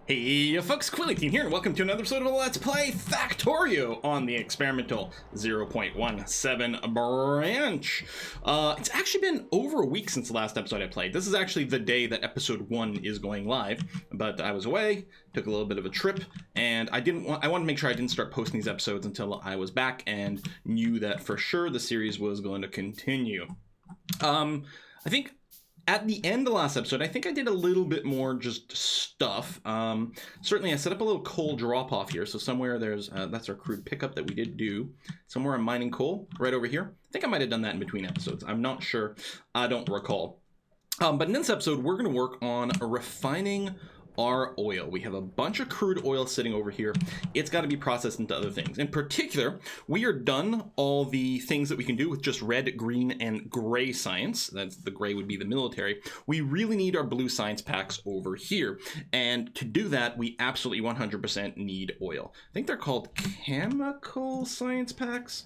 Hey folks, Quillington here, and welcome to another episode of Let's Play Factorio on the experimental 0.17 branch. It's actually been over a week since the last episode I played. This is actually the day that episode 1 is going live, but I was away, took a little bit of a trip, and I wanted to make sure I didn't start posting these episodes until I was back and knew that for sure the series was going to continue. I think at the end of the last episode, I think I did a little bit more just stuff. Certainly, I set up a little coal drop-off here. So somewhere there's, that's our crude pickup that we did do. Somewhere I'm mining coal, right over here. I think I might have done that in between episodes. I'm not sure. I don't recall. But in this episode, we're going to work on refining our oil. We have a bunch of crude oil sitting over here. It's got to be processed into other things. In particular, we are done all the things that we can do with just red, green, and gray science. That's the gray would be the military. We really need our blue science packs over here. And to do that, we absolutely 100% need oil. I think they're called chemical science packs.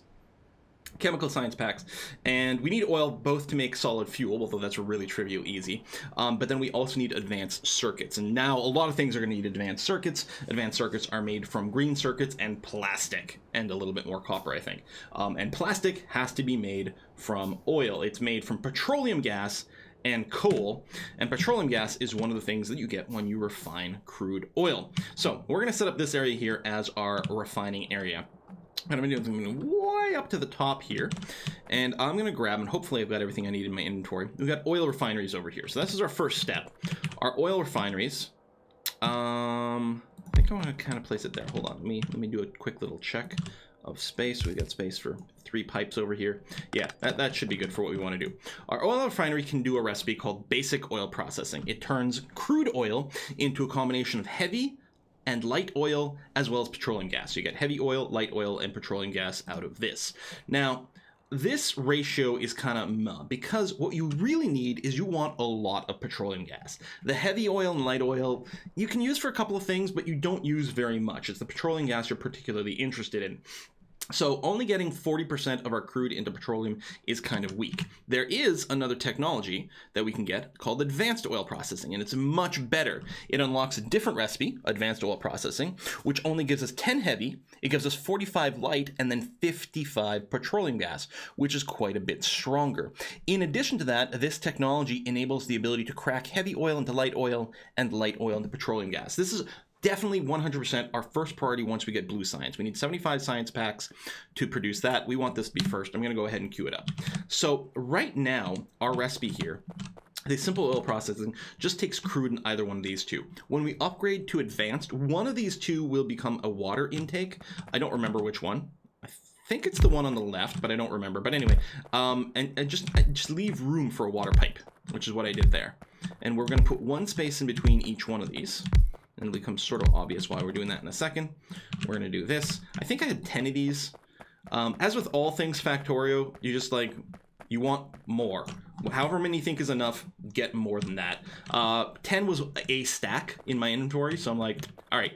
Chemical science packs, and we need oil both to make solid fuel, although that's really trivial easy, but then we also need advanced circuits, and now a lot of things are going to need advanced circuits. Advanced circuits are made from green circuits and plastic, and a little bit more copper, I think, and plastic has to be made from oil. It's made from petroleum gas and coal, and petroleum gas is one of the things that you get when you refine crude oil. So we're going to set up this area here as our refining area. What I'm going to do is I'm going to way up to the top here, and I'm going to grab, and hopefully I've got everything I need in my inventory. We've got oil refineries over here. So this is our first step. Our oil refineries. I think I want to kind of place it there. Hold on. Let me do a quick little check of space. We've got space for 3 pipes over here. Yeah, that should be good for what we want to do. Our oil refinery can do a recipe called basic oil processing. It turns crude oil into a combination of heavy and light oil, as well as petroleum gas. So you get heavy oil, light oil, and petroleum gas out of this. Now, this ratio is kind of meh, because what you really need is you want a lot of petroleum gas. The heavy oil and light oil you can use for a couple of things, but you don't use very much. It's the petroleum gas you're particularly interested in. So only getting 40% of our crude into petroleum is kind of weak. There is another technology that we can get called advanced oil processing, and it's much better. It unlocks a different recipe, advanced oil processing, which only gives us 10 heavy, it gives us 45 light, and then 55 petroleum gas, which is quite a bit stronger. In addition to that, this technology enables the ability to crack heavy oil into light oil and light oil into petroleum gas. This is definitely 100% our first priority once we get blue science. We need 75 science packs to produce that. We want this to be first. I'm going to go ahead and queue it up. So right now, our recipe here, the simple oil processing just takes crude in either one of these two. When we upgrade to advanced, one of these two will become a water intake. I don't remember which one. I think it's the one on the left, but I don't remember. But anyway, and just leave room for a water pipe, which is what I did there. And we're going to put one space in between each one of these. And it'll become sort of obvious why we're doing that in a second. We're going to do this. I think I had 10 of these. As with all things Factorio, you want more. However many you think is enough, get more than that. 10 was a stack in my inventory, so I'm like, all right,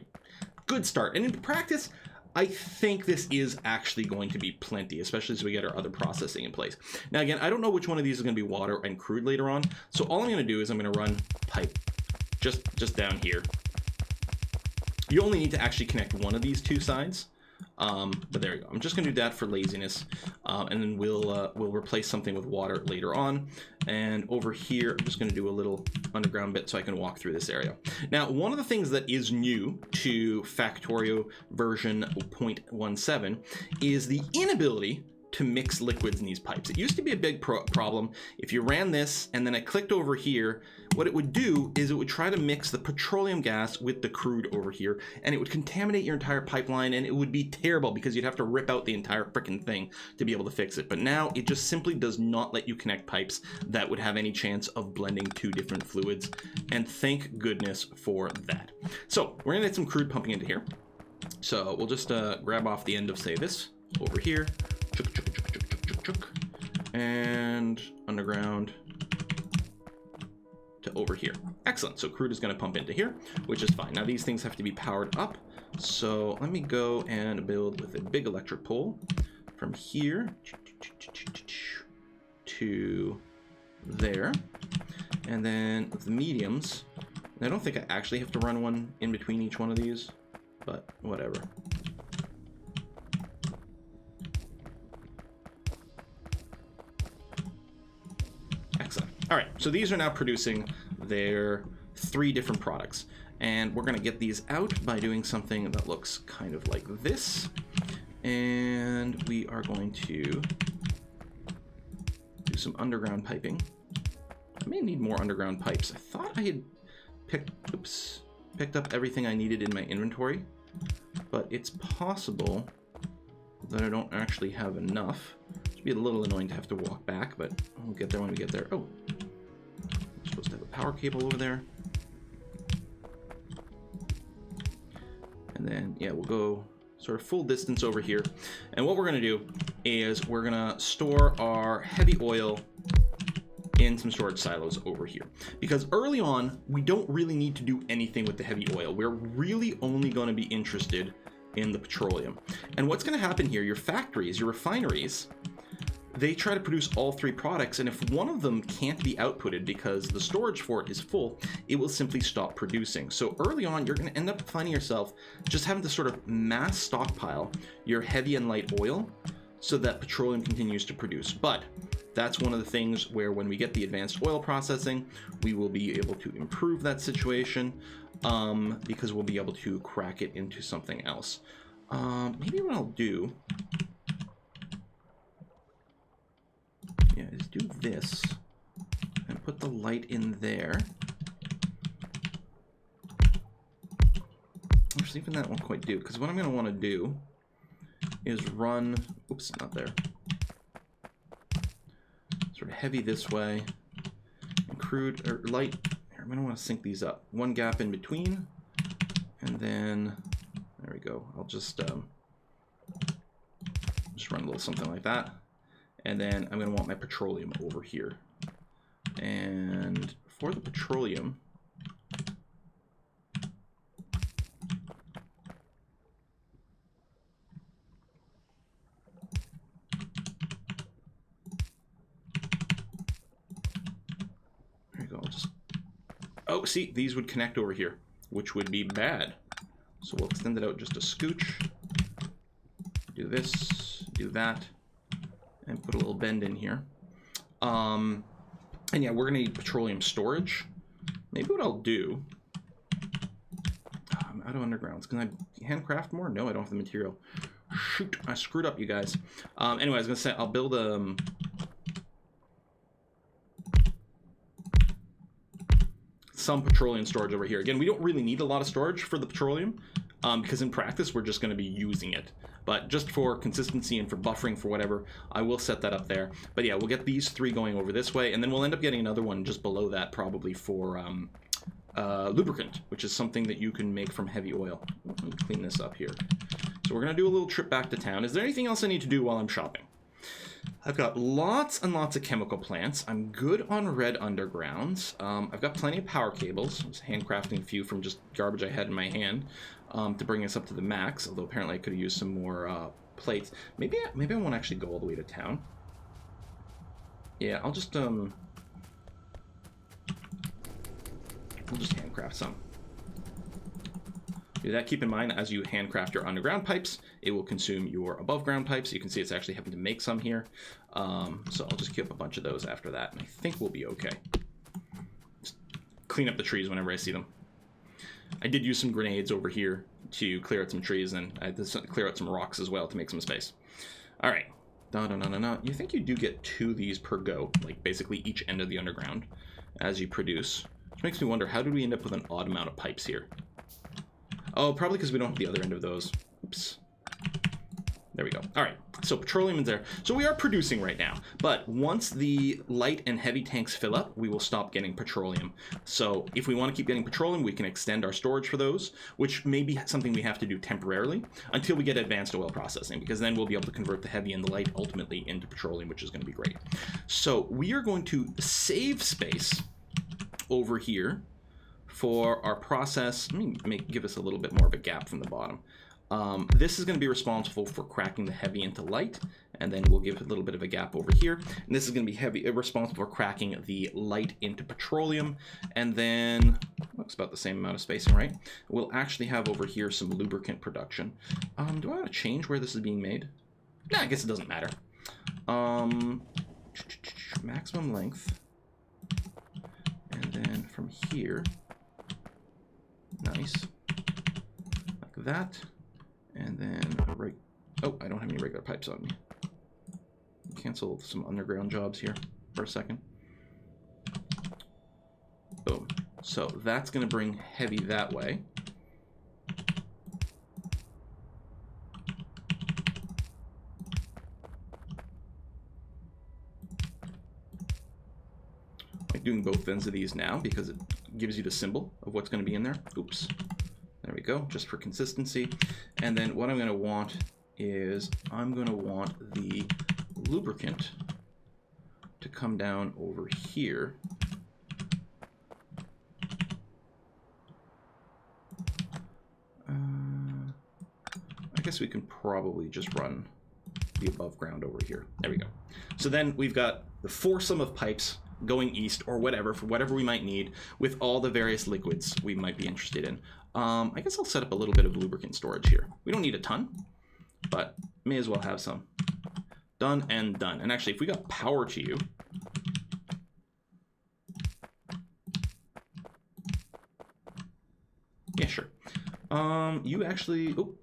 good start. And in practice, I think this is actually going to be plenty, especially as we get our other processing in place. Now again, I don't know which one of these is going to be water and crude later on, so all I'm going to do is I'm going to run pipe just down here. You only need to actually connect one of these two sides, but there you go. I'm just gonna do that for laziness, and then we'll replace something with water later on. And over here, I'm just gonna do a little underground bit so I can walk through this area. Now, one of the things that is new to Factorio version 0.17 is the inability to mix liquids in these pipes. It used to be a big problem. If you ran this and then I clicked over here, what it would do is it would try to mix the petroleum gas with the crude over here, and it would contaminate your entire pipeline, and it would be terrible because you'd have to rip out the entire freaking thing to be able to fix it. But now it just simply does not let you connect pipes that would have any chance of blending two different fluids, and thank goodness for that. So we're gonna get some crude pumping into here. So we'll just grab off the end of, say, this over here. Chuk, chuk, chuk, chuk, chuk, chuk, chuk, and underground to over here. Excellent. So crude is going to pump into here, which is fine. Now these things have to be powered up. So let me go and build with a big electric pole from here to there. And then with the mediums, I don't think I actually have to run one in between each one of these, but whatever. Excellent. All right, so these are now producing their 3 different products, and we're going to get these out by doing something that looks kind of like this, and we are going to do some underground piping. I may need more underground pipes. I thought I had picked up everything I needed in my inventory, but it's possible that I don't actually have enough. It'd be a little annoying to have to walk back, but we'll get there when we get there. Oh, I'm supposed to have a power cable over there. And then, yeah, we'll go sort of full distance over here. And what we're going to do is we're going to store our heavy oil in some storage silos over here, because early on we don't really need to do anything with the heavy oil. We're really only going to be interested in the petroleum. And what's going to happen here, your factories, your refineries, they try to produce all 3 products, and if one of them can't be outputted because the storage for it is full, it will simply stop producing. So early on, you're going to end up finding yourself just having to sort of mass stockpile your heavy and light oil so that petroleum continues to produce. But that's one of the things where when we get the advanced oil processing, we will be able to improve that situation, because we'll be able to crack it into something else. Maybe what I'll do, is do this and put the light in there. Actually, even that won't quite do, because what I'm going to want to do is run, oops, not there, sort of heavy this way, and crude, or light, I'm going to want to sync these up. One gap in between, and then, there we go, I'll just run a little something like that. And then I'm going to want my petroleum over here. And for the petroleum, there you go. I'll just, oh, see, these would connect over here, which would be bad. So we'll extend it out just a scooch. Do this, do that. And put a little bend in here. And yeah, we're gonna need petroleum storage. Maybe what I'll do, I'm out of undergrounds. Can I handcraft more? No, I don't have the material. Shoot, I screwed up, you guys. Anyway, I was gonna say, I'll build some petroleum storage over here. Again, we don't really need a lot of storage for the petroleum, because in practice, we're just gonna be using it. But just for consistency and for buffering for whatever, I will set that up there. But yeah, we'll get these 3 going over this way, and then we'll end up getting another one just below that, probably for lubricant, which is something that you can make from heavy oil. Let me clean this up here. So we're going to do a little trip back to town. Is there anything else I need to do while I'm shopping? I've got lots and lots of chemical plants. I'm good on red undergrounds. I've got plenty of power cables. I was handcrafting a few from just garbage I had in my hand. To bring us up to the max, although apparently I could have used some more plates. Maybe I won't actually go all the way to town. Yeah, I'll just handcraft some. Do that. Keep in mind, as you handcraft your underground pipes, it will consume your above ground pipes. You can see it's actually having to make some here. So I'll just keep a bunch of those after that, and I think we'll be okay. Just clean up the trees whenever I see them. I did use some grenades over here to clear out some trees, and I had to clear out some rocks as well to make some space. All right. You think you do get 2 of these per go, like basically each end of the underground as you produce. Which makes me wonder, how did we end up with an odd amount of pipes here? Oh, probably because we don't have the other end of those. Oops. There we go. All right, so petroleum is there. So we are producing right now, but once the light and heavy tanks fill up, we will stop getting petroleum. So if we want to keep getting petroleum, we can extend our storage for those, which may be something we have to do temporarily until we get advanced oil processing, because then we'll be able to convert the heavy and the light ultimately into petroleum, which is going to be great. So we are going to save space over here for our process. Let me give us a little bit more of a gap from the bottom. This is going to be responsible for cracking the heavy into light, and then we'll give it a little bit of a gap over here. And this is going to be responsible for cracking the light into petroleum, and then looks about the same amount of spacing, right? We'll actually have over here some lubricant production. Do I want to change where this is being made? Nah, I guess it doesn't matter. Maximum length. And then from here, nice, like that. And then, oh, I don't have any regular pipes on me. Cancel some underground jobs here for a second. Boom. So that's going to bring heavy that way. I'm doing both ends of these now because it gives you the symbol of what's going to be in there. Oops. There we go, just for consistency. And then what I'm going to want is I'm going to want the lubricant to come down over here. I guess we can probably just run the above ground over here. There we go. So then we've got the foursome of pipes going east or whatever for whatever we might need with all the various liquids we might be interested in. I guess I'll set up a little bit of lubricant storage here. We don't need a ton, but may as well have some. Done and done. And actually, if we got power to you, yeah, sure. You actually, oh,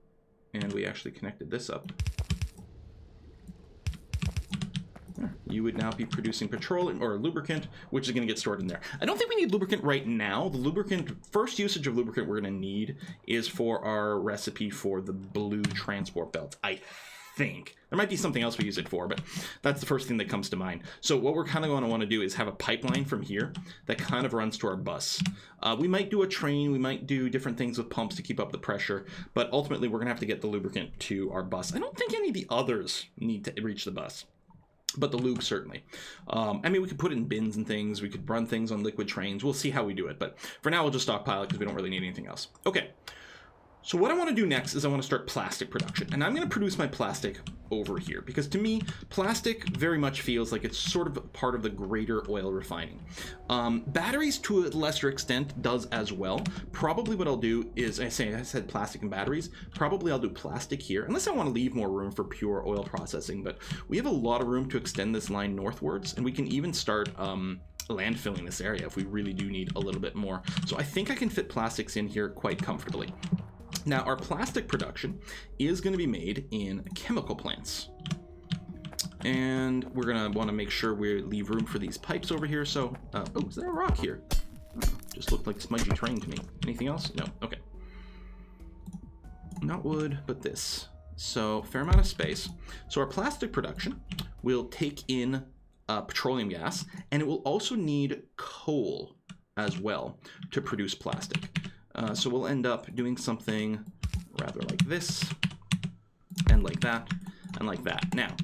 and we actually connected this up. You would now be producing petroleum or lubricant, which is going to get stored in there. I don't think we need lubricant right now. The lubricant, first usage of lubricant we're going to need is for our recipe for the blue transport belt, I think. There might be something else we use it for, but that's the first thing that comes to mind. So what we're kind of going to want to do is have a pipeline from here that kind of runs to our bus. We might do a train, we might do different things with pumps to keep up the pressure, but ultimately we're going to have to get the lubricant to our bus. I don't think any of the others need to reach the bus, but the lube certainly. I mean, we could put it in bins and things. We could run things on liquid trains. We'll see how we do it, but for now we'll just stockpile it because we don't really need anything else. Okay. So what I want to do next is I want to start plastic production, and I'm going to produce my plastic over here because to me, plastic very much feels like it's sort of part of the greater oil refining. Batteries to a lesser extent does as well. Probably what I'll do is, I said plastic and batteries, probably I'll do plastic here, unless I want to leave more room for pure oil processing, but we have a lot of room to extend this line northwards, and we can even start landfilling this area if we really do need a little bit more. So I think I can fit plastics in here quite comfortably. Now, our plastic production is going to be made in chemical plants. And we're going to want to make sure we leave room for these pipes over here. So, oh, is there a rock here? Oh, just looked like smudgy terrain to me. Anything else? No. Okay. Not wood, but this. So, fair amount of space. So, our plastic production will take in petroleum gas, and it will also need coal as well to produce plastic. So we'll end up doing something rather like this, and like that, and like that. Now,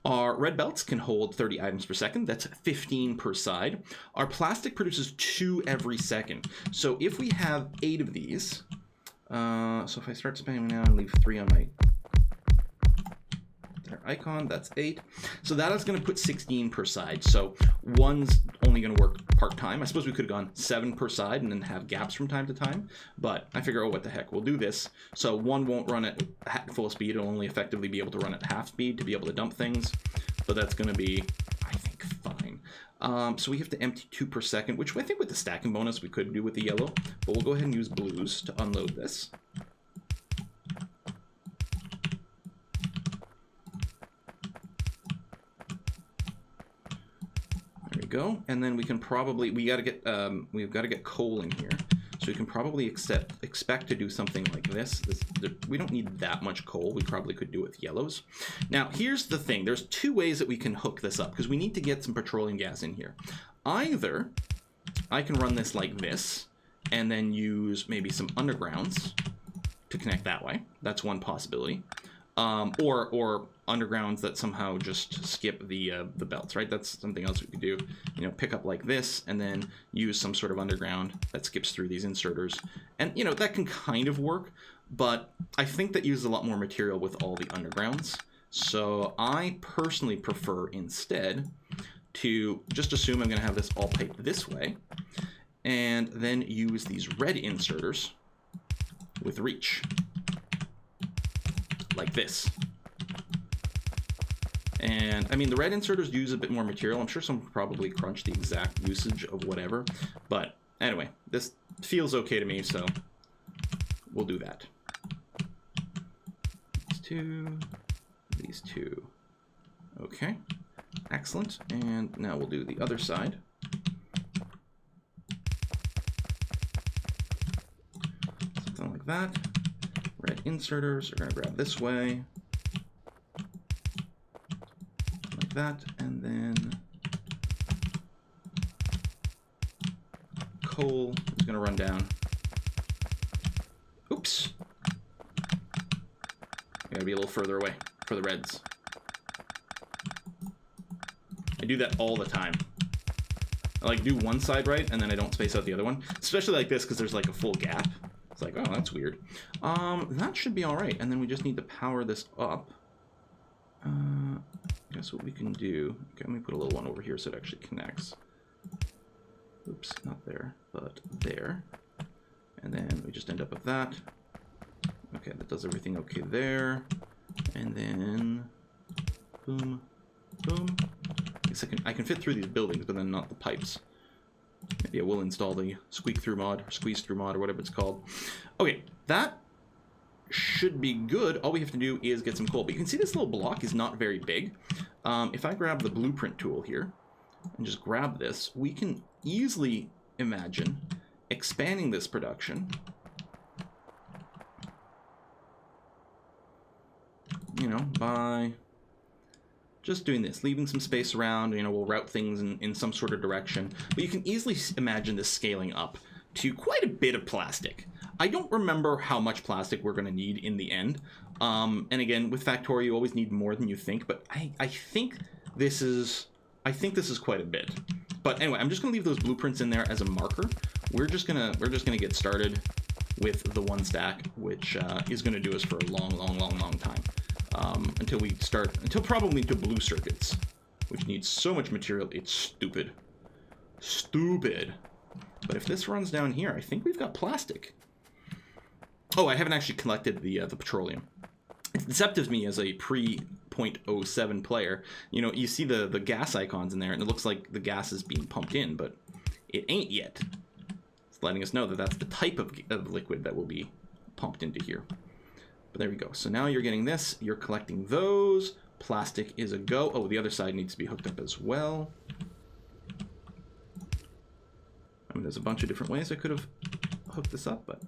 our red belts can hold 30 items per second. That's 15 per side. Our plastic produces 2 every second. So if we have 8 of these, so if I start spamming now and leave 3 on my icon, that's 8. So that is going to put 16 per side. So one's only going to work part-time. I suppose we could have gone 7 per side and then have gaps from time to time, but I figure, oh, what the heck, we'll do this. So one won't run at full speed. It'll only effectively be able to run at half speed to be able to dump things, but that's going to be, I think, fine. So we have to empty 2 per second, which I think with the stacking bonus we could do with the yellow, but we'll go ahead and use blues to unload this. Go, and then we can probably we've got to get coal in here, so we can probably expect to do something like this. We don't need that much coal. We probably could do it with yellows. Now here's the thing, there's 2 ways that we can hook this up because we need to get some petroleum gas in here. Either I can run this like this and then use maybe some undergrounds to connect that way. That's one possibility. Or undergrounds that somehow just skip the belts, right? That's something else we could do. You know, pick up like this and then use some sort of underground that skips through these inserters. And, you know, that can kind of work, but I think that uses a lot more material with all the undergrounds. So I personally prefer instead to just assume I'm going to have this all piped this way. and then use these red inserters with reach, like this. And I mean, the red inserters use a bit more material. I'm sure some probably crunch the exact usage of whatever, but anyway, this feels okay to me, so we'll do that. These two. Okay, excellent. And now we'll do the other side. Something like that. Red inserters are going to grab this way. Like that, and then coal is going to run down. Oops. Gotta be a little further away for the reds. I do that all the time. I like do one side right, and then I don't space out the other one. Especially like this, because there's like a full gap. It's like, oh, that's weird. That should be all right. And then we just need to power this up. Guess what we can do. Okay, let me put a little one over here so it actually connects. Oops, not there, but there. And then we just end up with that. Okay, that does everything okay there. And then boom, boom. I guess I can fit through these buildings, but then not the pipes. Maybe I will install the squeak through mod, or squeeze through mod, or whatever it's called. Okay, that should be good. All we have to do is get some coal. But you can see this little block is not very big. If I grab the blueprint tool here and just grab this, we can easily imagine expanding this production. You know, by just doing this, leaving some space around. You know, we'll route things in some sort of direction. But you can easily imagine this scaling up to quite a bit of plastic. I don't remember how much plastic we're going to need in the end. And again, with Factorio, you always need more than you think. But I think this is quite a bit. But anyway, I'm just going to leave those blueprints in there as a marker. We're just gonna get started with the one stack, which is going to do us for a long time. Until probably to blue circuits, which needs so much material, it's stupid. But if this runs down here, I think we've got plastic. Oh, I haven't actually collected the petroleum. It's deceptive me as a pre-.07 player. You know, you see the gas icons in there, and it looks like the gas is being pumped in, but it ain't yet. It's letting us know that that's the type of liquid that will be pumped into here. But there we go. So now you're getting this. You're collecting those. Plastic is a go. Oh, the other side needs to be hooked up as well. I mean, there's a bunch of different ways I could have hooked this up, but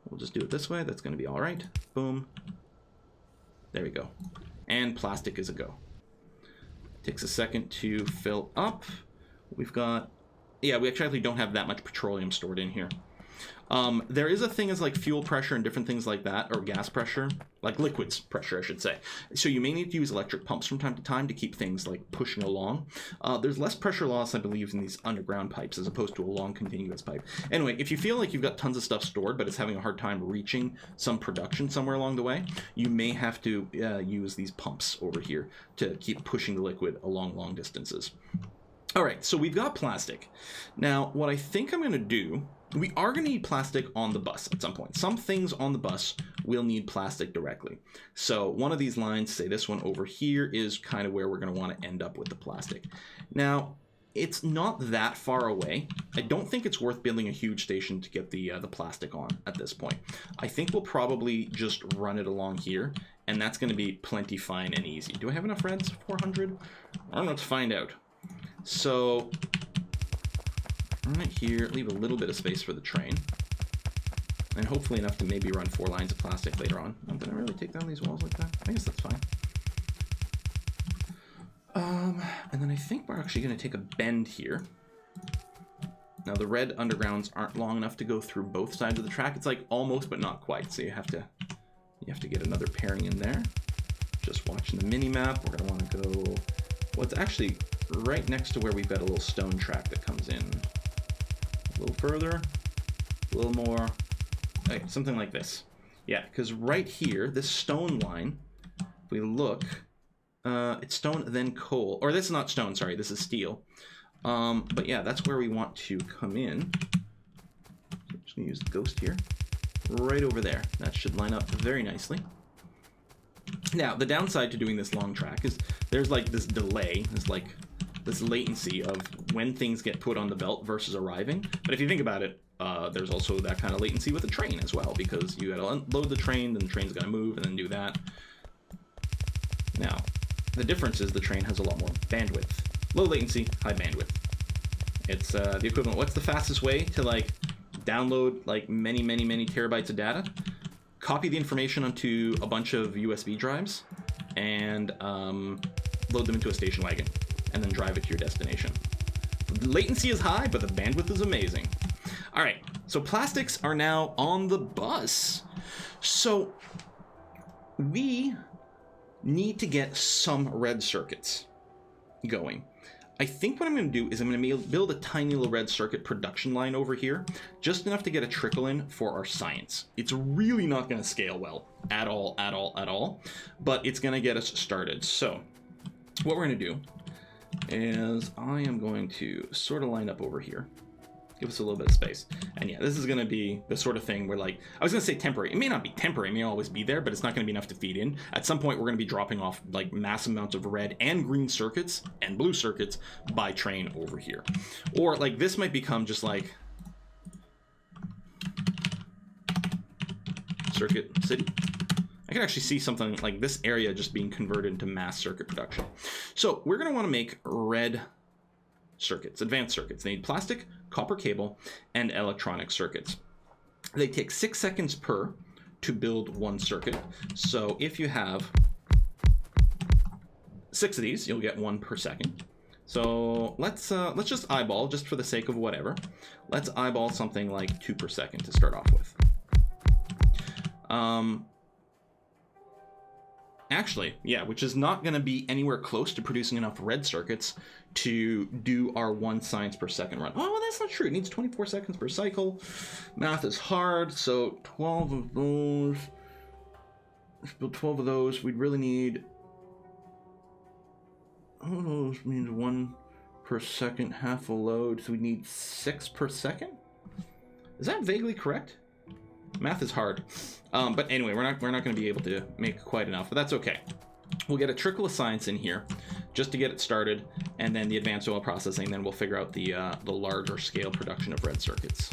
we'll just do it this way. That's going to be all right. Boom. There we go. And plastic is a go. Takes a second to fill up. We've got... Yeah, we actually don't have that much petroleum stored in here. There is a thing as like fuel pressure and different things like that, or gas pressure, like liquids pressure, I should say. So you may need to use electric pumps from time to time to keep things like pushing along. There's less pressure loss, I believe, in these underground pipes as opposed to a long continuous pipe. Anyway, if you feel like you've got tons of stuff stored, but it's having a hard time reaching some production somewhere along the way, you may have to use these pumps over here to keep pushing the liquid along long distances. All right, so we've got plastic. Now, what I think I'm going to do, we are going to need plastic on the bus at some point. Some things on the bus will need plastic directly. So one of these lines, say this one over here, is kind of where we're going to want to end up with the plastic. Now, it's not that far away. I don't think it's worth building a huge station to get the plastic on at this point. I think we'll probably just run it along here, and that's going to be plenty fine and easy. Do I have enough reds? 400? I don't know, let's find out. So, right here, leave a little bit of space for the train. And hopefully enough to maybe run 4 lines of plastic later on. I'm going to really take down these walls like that. I guess that's fine. And then I think we're actually going to take a bend here. Now the red undergrounds aren't long enough to go through both sides of the track. It's like almost, but not quite. So you have to get another pairing in there. Just watching the mini map, we're going to want to go. Well, it's actually right next to where we've got a little stone track that comes in. A little further, a little more. Okay, something like this. Yeah, because right here, this stone line, if we look, it's stone, then coal. Or this is not stone, sorry, this is steel. But yeah, that's where we want to come in. going to use the ghost here. Right over there. That should line up very nicely. Now, the downside to doing this long track is there's like this delay, this latency of when things get put on the belt versus arriving. But if you think about it, there's also that kind of latency with a train as well, because you got to unload the train, then the train's got to move, and then do that. Now, the difference is the train has a lot more bandwidth. Low latency, high bandwidth. It's the equivalent. What's the fastest way to like download like many terabytes of data? Copy the information onto a bunch of USB drives and load them into a station wagon and then drive it to your destination. The latency is high, but the bandwidth is amazing. All right, so plastics are now on the bus. So we need to get some red circuits going. I think what I'm going to do is I'm going to build a tiny little red circuit production line over here, just enough to get a trickle in for our science. It's really not going to scale well at all, but it's going to get us started. So what we're going to do is I am going to sort of line up over here. Give us a little bit of space. And yeah, this is going to be the sort of thing where, like, I was going to say temporary. It may not be temporary. It may always be there, but it's not going to be enough to feed in. At some point, we're going to be dropping off, like, massive amounts of red and green circuits and blue circuits by train over here. Or, like, this might become just, like, Circuit City. I can actually see something like this area just being converted into mass circuit production. So we're going to want to make red circuits, advanced circuits. They need plastic, copper cable, and electronic circuits. They take 6 seconds per to build one circuit. So if you have 6 of these, you'll get 1 per second. So let's just eyeball, just for the sake of whatever. Let's eyeball something like 2 per second to start off with. Actually, yeah, which is not going to be anywhere close to producing enough red circuits to do our 1 science per second run. Oh, well, that's not true. It needs 24 seconds per cycle. Math is hard, so 12 of those. Build 12 of those. We'd really need... Oh, those means 1 per second, half a load. So we need 6 per second? Is that vaguely correct? Math is hard. But anyway, we're not going to be able to make quite enough, but that's okay. We'll get a trickle of science in here just to get it started, and then the advanced oil processing, then we'll figure out the larger scale production of red circuits.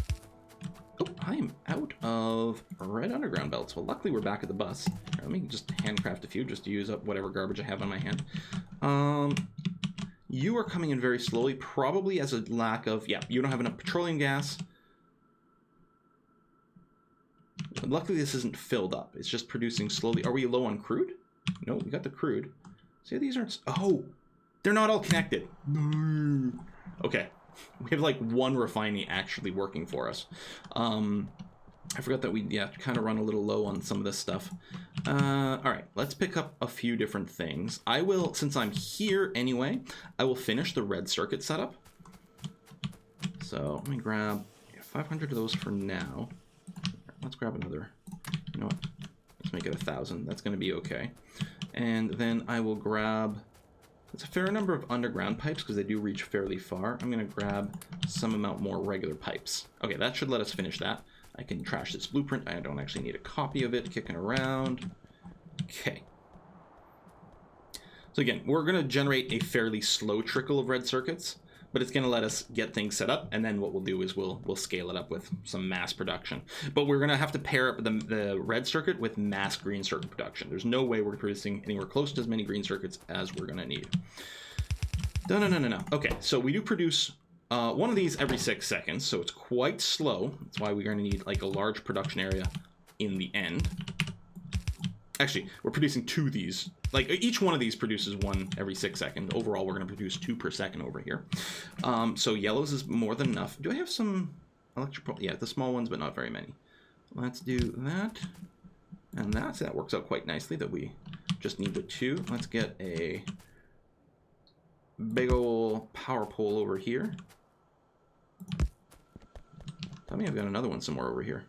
Oh, I am out of red underground belts. Well, luckily we're back at the bus. Here, let me just handcraft a few just to use up whatever garbage I have on my hand. You are coming in very slowly, probably as a lack of... Yeah, you don't have enough petroleum gas. Luckily this isn't filled up. It's just producing slowly. Are we low on crude? No, we got the crude. See, these aren't... Oh! They're not all connected. No. Okay. We have like 1 refining actually working for us. I forgot that we, kind of run a little low on some of this stuff. Alright, let's pick up a few different things. I will, since I'm here anyway, I will finish the red circuit setup. So let me grab 500 of those for now. Let's grab another. You know what? Let's make it 1,000. That's going to be okay. And then I will grab... It's a fair number of underground pipes because they do reach fairly far. I'm going to grab some amount more regular pipes. Okay, that should let us finish that. I can trash this blueprint. I don't actually need a copy of it kicking around. Okay. So again, we're going to generate a fairly slow trickle of red circuits, but it's going to let us get things set up, and then what we'll do is we'll scale it up with some mass production. But we're going to have to pair up the red circuit with mass green circuit production. There's no way we're producing anywhere close to as many green circuits as we're going to need. No. Okay, so we do produce one of these every 6 seconds, so it's quite slow. That's why we're going to need like a large production area in the end. Actually, we're producing 2 of these. Like, each one of these produces 1 every 6 seconds. Overall, we're going to produce 2 per second over here. So yellows is more than enough. Do I have some electric... Yeah, the small ones, but not very many. Let's do that. And that. So that works out quite nicely that we just need the 2. Let's get a big ol' power pole over here. Tell me I've got another one somewhere over here.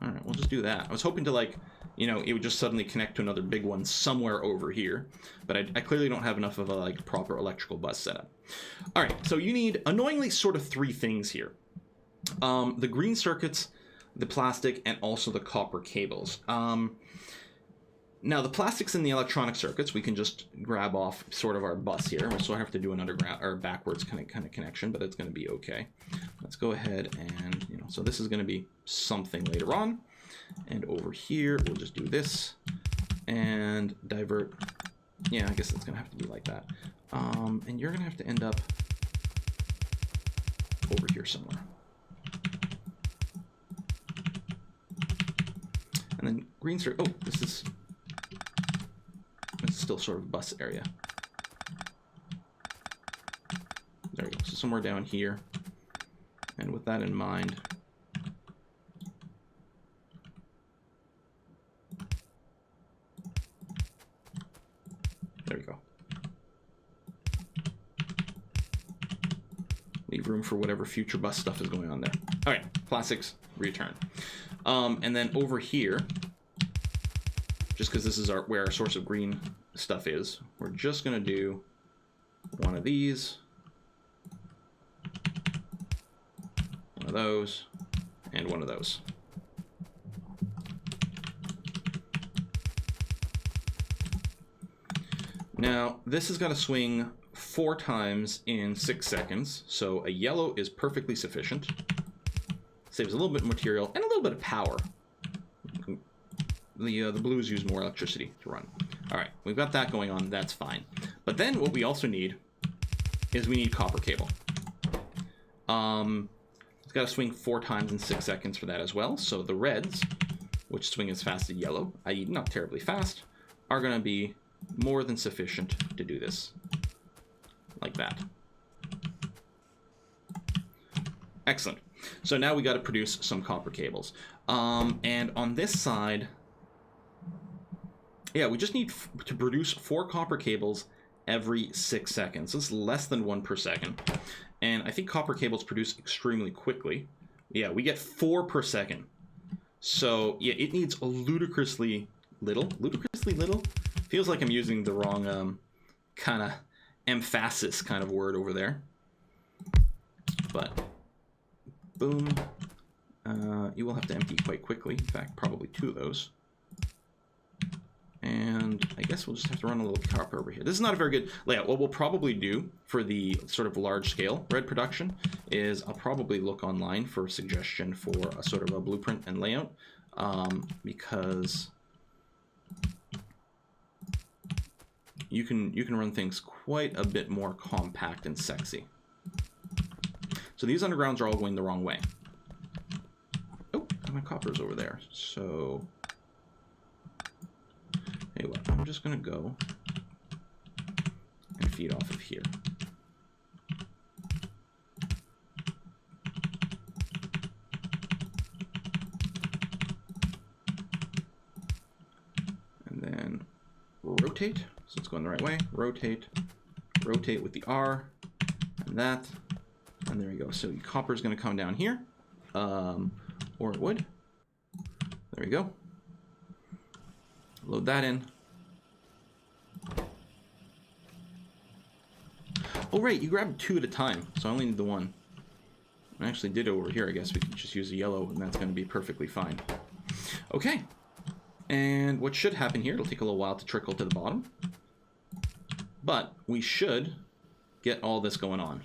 Alright, we'll just do that. I was hoping to, like... You know, it would just suddenly connect to another big one somewhere over here. But I clearly don't have enough of a like proper electrical bus setup. All right, so you need, annoyingly, sort of 3 things here. The green circuits, the plastic, and also the copper cables. Now, the plastics in the electronic circuits, we can just grab off sort of our bus here. We'll still have to do an underground or backwards kind of connection, but it's going to be okay. Let's go ahead and, so this is going to be something later on. And over here, we'll just do this and divert. Yeah, I guess it's going to have to be like that. And you're going to have to end up over here somewhere. And then green circuit. Oh, this is still sort of bus area. There we go. So somewhere down here. And with that in mind, there we go. Leave room for whatever future bus stuff is going on there. All right, plastics, return. And then over here, just because this is where our source of green stuff is, we're just going to do one of these, one of those, and one of those. Now, this has got to swing 4 times in 6 seconds, so a yellow is perfectly sufficient. Saves a little bit of material and a little bit of power. The blues use more electricity to run. All right, we've got that going on. That's fine. But then what we also need is we need copper cable. It's got to swing 4 times in 6 seconds for that as well. So the reds, which swing as fast as yellow, i.e. not terribly fast, are going to be more than sufficient to do this. Like that. Excellent. So now we got to produce some copper cables. And on this side, yeah, we just need to produce 4 copper cables every 6 seconds. This is less than 1 per second. And I think copper cables produce extremely quickly. Yeah, we get 4 per second. So, yeah, it needs ludicrously little. Ludicrously little? Feels like I'm using the wrong kind of emphasis kind of word over there. But, boom. You will have to empty quite quickly. In fact, probably 2 of those. And I guess we'll just have to run a little copper over here. This is not a very good layout. What we'll probably do for the sort of large scale red production is I'll probably look online for a suggestion for a sort of a blueprint and layout, because you can run things quite a bit more compact and sexy. So these undergrounds are all going the wrong way. Oh, my copper's over there. So anyway, I'm just going to go and feed off of here. And then rotate. So it's going the right way. Rotate. Rotate with the R. And that. And there we go. So copper is going to come down here. Or it would. There we go. Load that in. Oh, right, you grabbed 2 at a time, so I only need the 1. I actually did it over here. I guess we could just use a yellow, and that's going to be perfectly fine. Okay. And what should happen here, it'll take a little while to trickle to the bottom. But we should get all this going on.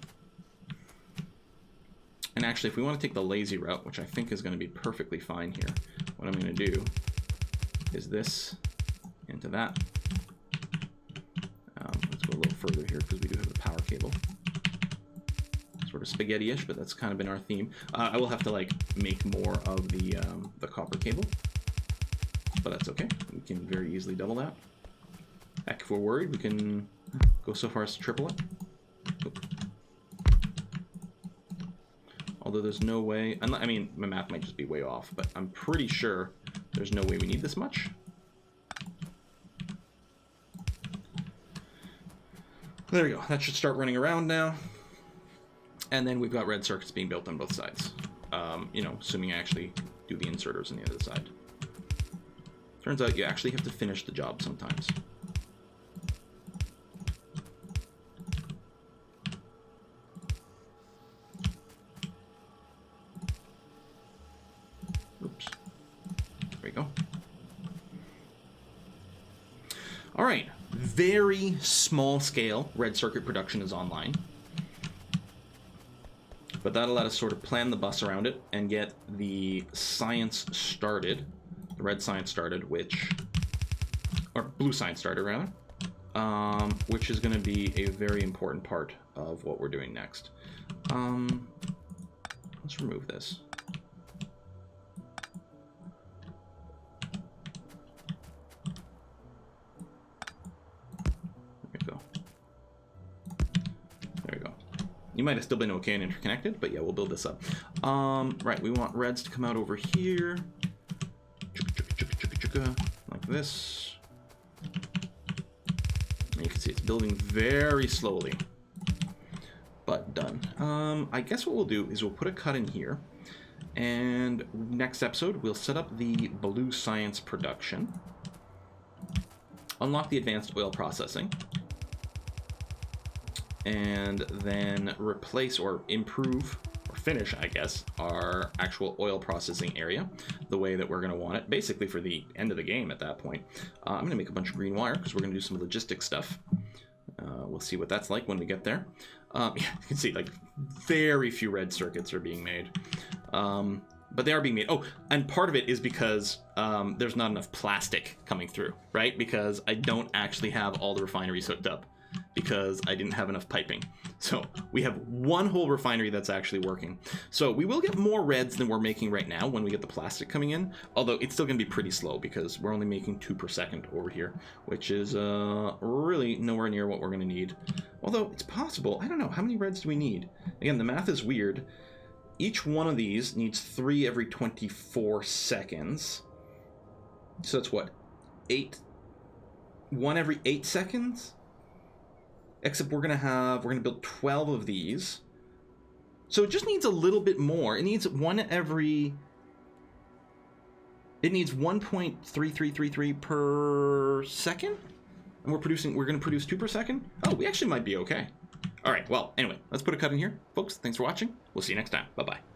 And actually, if we want to take the lazy route, which I think is going to be perfectly fine here, what I'm going to do is this into that. Let's go a little further here because we do have the power cable. Sort of spaghetti-ish, but that's kind of been our theme. I will have to like make more of the copper cable, but that's okay. We can very easily double that. Heck, if we're worried, we can go so far as to triple it. Oop. Although there's no way, I mean, my math might just be way off, but I'm pretty sure there's no way we need this much. There we go. That should start running around now. And then we've got red circuits being built on both sides. Assuming I actually do the inserters on the other side. Turns out you actually have to finish the job sometimes. All right, very small scale red circuit production is online. But that'll let us sort of plan the bus around it and get the science started, the red science started, or blue science started rather, which is going to be a very important part of what we're doing next. Let's remove this. You might have still been okay and interconnected, but yeah, we'll build this up. Right, we want reds to come out over here. Like this. And you can see it's building very slowly. But done. I guess what we'll do is we'll put a cut in here. And next episode, we'll set up the blue science production. Unlock the advanced oil processing. And then replace or improve or finish, I guess, our actual oil processing area the way that we're going to want it, basically for the end of the game at that point. I'm going to make a bunch of green wire because we're going to do some logistic stuff. We'll see what that's like when we get there. Yeah, you can see like very few red circuits are being made. But they are being made. Oh, and part of it is because there's not enough plastic coming through, right? Because I don't actually have all the refineries hooked up, because I didn't have enough piping. So we have one whole refinery that's actually working. So we will get more reds than we're making right now when we get the plastic coming in, although it's still going to be pretty slow because we're only making 2 per second over here, which is really nowhere near what we're going to need. Although it's possible. I don't know. How many reds do we need? Again, the math is weird. Each one of these needs 3 every 24 seconds. So that's what? 1 every 8 seconds? Except we're gonna build 12 of these. So it just needs a little bit more. It needs 1.3333 per second? And we're gonna produce 2 per second? Oh, we actually might be okay. All right, well, anyway, let's put a cut in here. Folks, thanks for watching. We'll see you next time. Bye-bye.